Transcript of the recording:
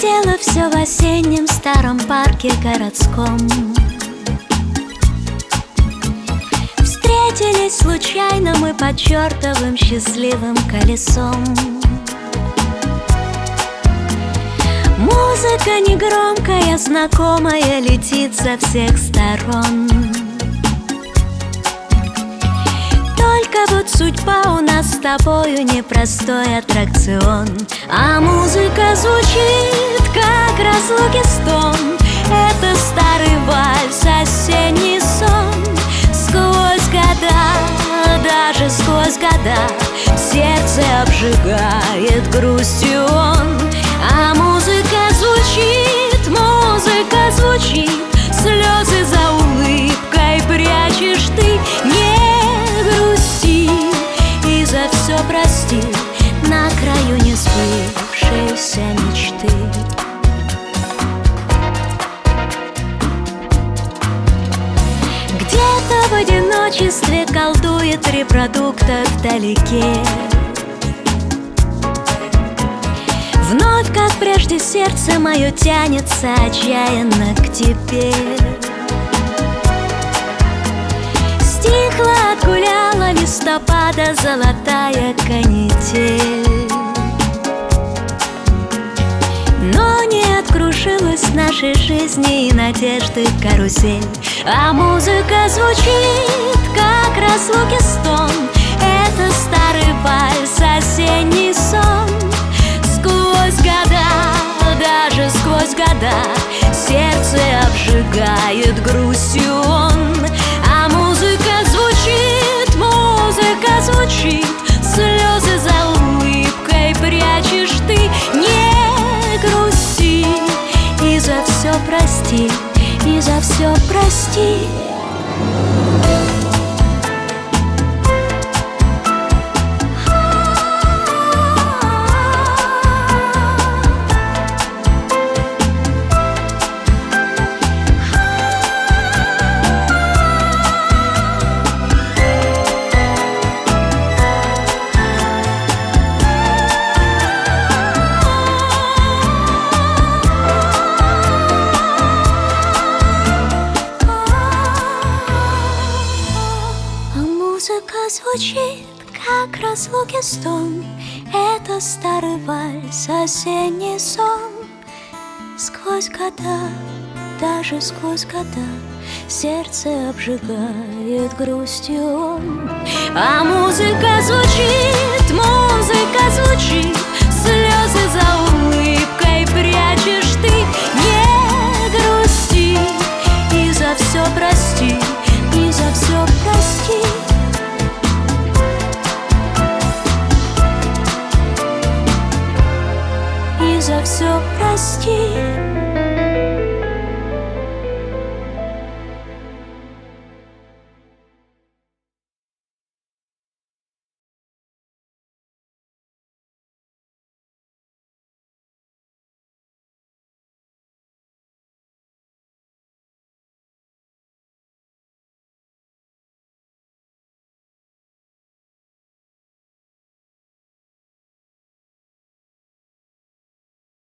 Дело все в осеннем старом парке городском. Встретились случайно мы под чертовым счастливым колесом. Музыка негромкая, знакомая, летит со всех сторон. Только вот судьба у нас с тобою непростой аттракцион. А музыка звучит, как разлуки стон. Это старый вальс, осенний сон. Сквозь года, даже сквозь года, сердце обжигает грустью он. А музыка звучит, слезы за улыбкой прячешь ты. Не грусти и за все прости, на краю несбывшейся мечты. Где-то в одиночестве колдует репродуктор вдалеке. Вновь, как прежде, сердце мое тянется отчаянно к тебе. Стихла, отгуляла листопада золотая канитель, но не откружилась в нашей жизни и надежды карусель. А музыка звучит, как разлуки стон. Это старый вальс, осенний сон. Сквозь года, даже сквозь года, сердце обжигает грустью он. А музыка звучит, слезы за улыбкой прячешь ты. Не грусти и за все прости, и за все прости. Музыка звучит, как разлуки стон. Это старый вальс, осенний сон. Сквозь года, даже сквозь года, сердце обжигает грустью он. А музыка звучит, слезы за улыбкой прячешь ты. Не грусти и за все прости, и за все прости. И за все прости.